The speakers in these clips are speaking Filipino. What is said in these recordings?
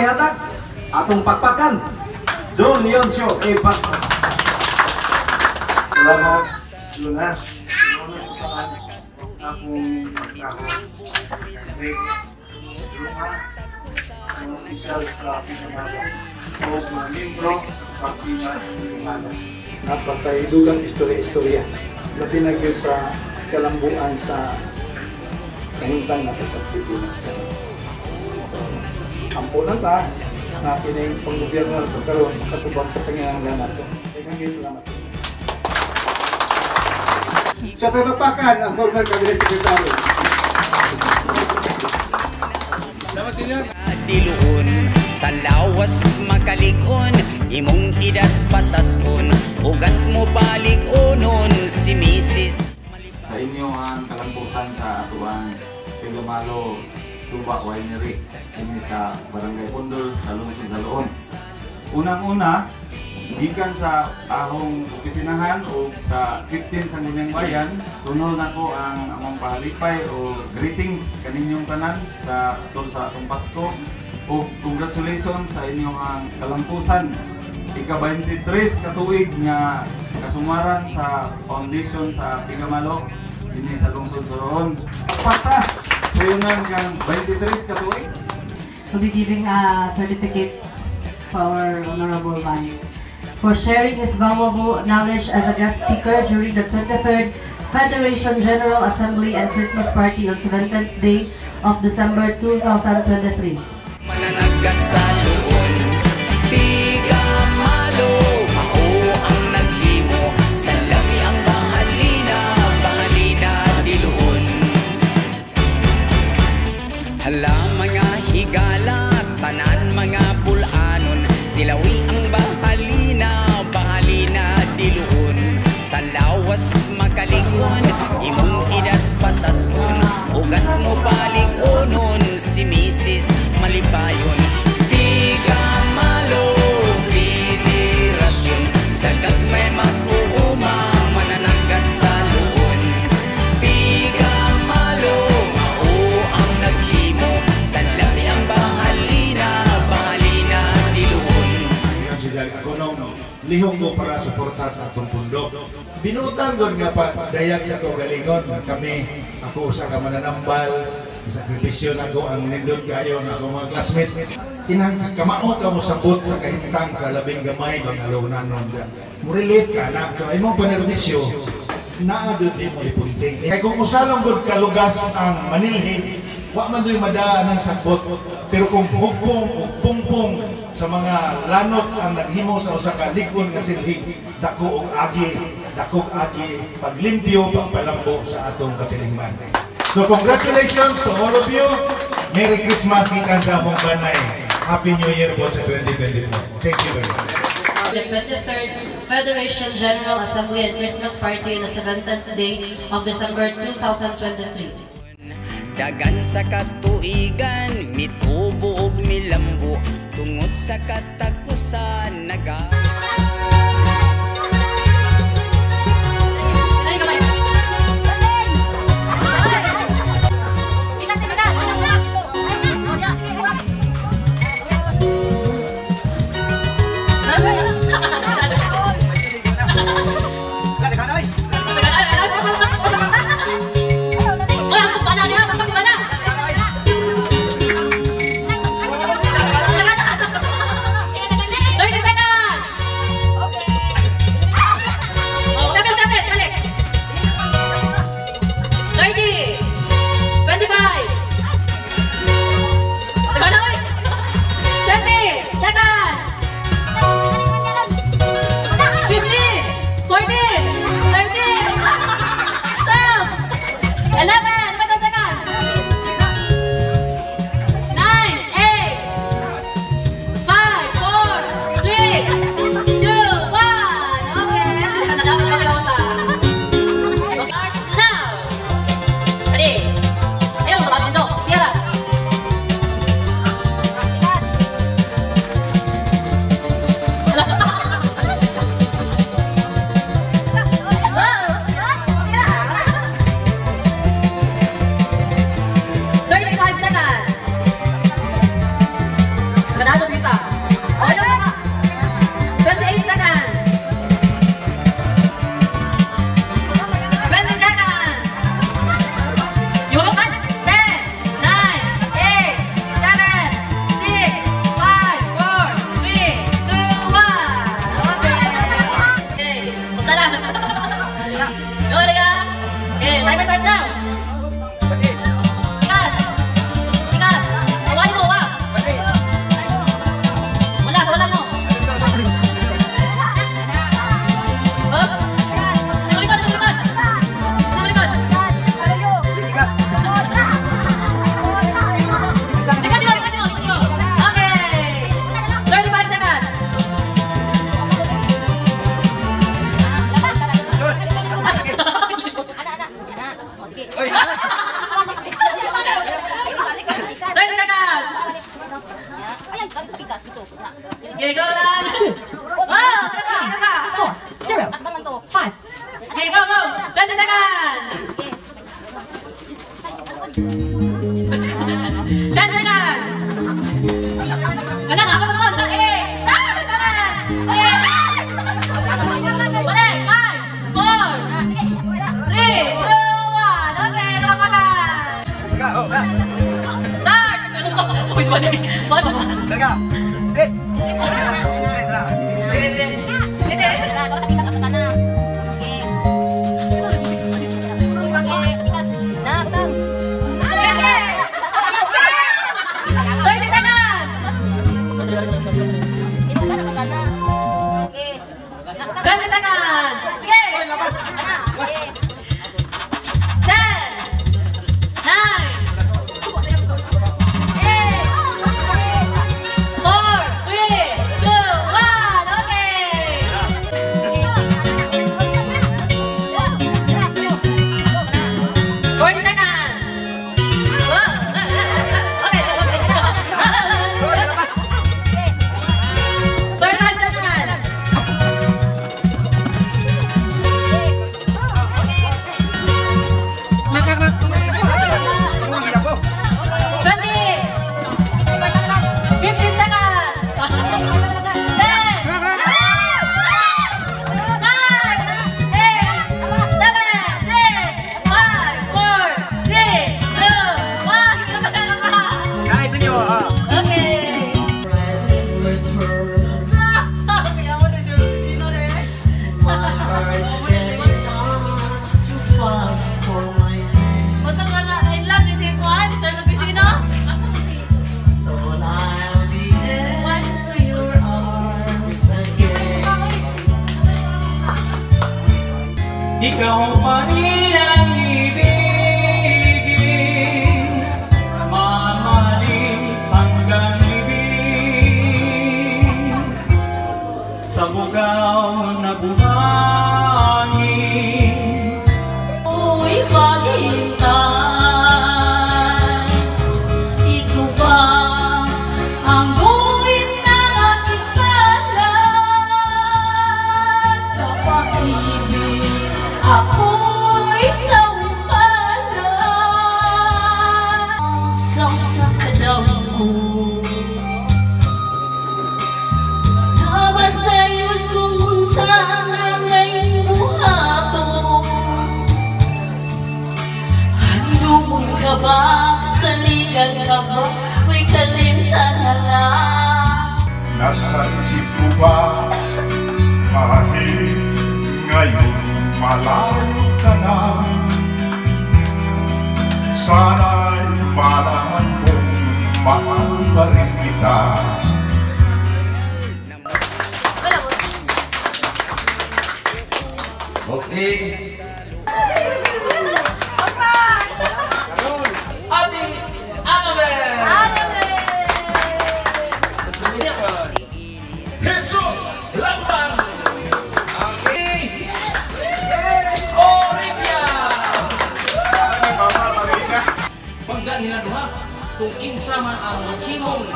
gihatag atong pakpakan. John Leoncio A. Pastor. Salamat, Lunas. Akong pagkakon. Luma, ang isal sa pinamalan. O mga membro sa Pagpinas Pinamalan. Napakaidugang istorya-istorya. Labi na yun sa kalambuan sa kahintang natin sa Pilipinas. Ampunan ta na kining pang-gobyerno na pagkaroon makatubang sa pangangailangan nato. Maraming salamat. Sa pagpapakan ang former cabinet secretary. Salamat din yan. Diluon sa lawas makaligon imong edad patason ugat mo balik-unon si Mrs. Sa inyo ang kalampusan sa atuang Pigamalo Tuba Winery ini sa Barangay Pundol sa Lungsod Daloon. Unang-una, gikan sa ahong opisinahan o sa 15 sa Gunyang Bayan, tunol na ko ang among pahalipay o greetings kaninyong tanan sa tol sa atong Pasko o congratulations sa inyong ang kalampusan. Ika-23 katuig nga kasumaran sa foundation sa Pigamalo ini sa Lungsod Daloon. Pata! So yun kang 23 katuig? We'll be giving a certificate for our honorable ones for sharing his valuable knowledge as a guest speaker during the 23rd Federation General Assembly and Christmas Party on 17th day of December 2023. Mananagat sa luon Pigamalo mao ang naghimo sa labi ang bahalina diluon. Hala mga higala tanan mga pulanon dilawi ang bahalina diluon sa lawas makalingon imong edad patason ugat mo balik-unon si Mrs. Malipayon. Pigamalo federasyon sagad may mag-uuma mananagat sa luon. Pigamalo mao ang naghimo sa labi ang bahalina diluon. Lihong mo para suporta sa atong pundo. Binutan doon nga pa dayag sa kagalingon kami ako sa kamananambal sakripisyo na ko ang nindot kayo na ako mga classmate kinang kamaot ka mo sabot sa kahintang sa labing gamay mga alunan dyan murelate ka na so ay mong panerbisyo naadod din mo ipunting kaya kung usalong good kalugas ang manilhin wa man do'y madaan ng sabot pero kung pungpong sa mga lanot ang naghimo sa usa ka likon nga silhig dako og agi paglimpyo pagpalambo sa atong katilingman. So congratulations to all of you. Merry Christmas gikan sa among banay. Happy New Year po sa 2024. Thank you very much. The 23rd Federation General Assembly and Christmas Party on the 17th day of December 2023. Dagan sa katuigan mitubo og milambo tungod sa katakusan naga Ikaw pa rin ang ibigin, mamahalin hanggang libing, sa bugaw na buhangin. Uy, maghintay, ito ba ang buwit ng aking palad sa pag-ibig? Ako'y saumpalan sa kadaw ko, labas na yun kung unsang rangay buhato. Handumon ka ba? Saligan ka ba? May kalimtan na lang. Nasa isip mo ba kahit ngayon malayo ka na? Sana'y malaman mong mahal pa rin kita. Okay. Jesus Lambang. Bangga nila duha kung kinsa man ang maghimong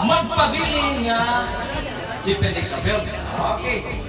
magpabiling nga depende sa film. Okay.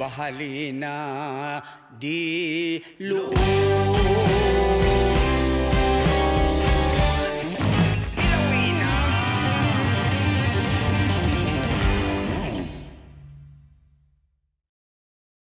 Bahalina di luon.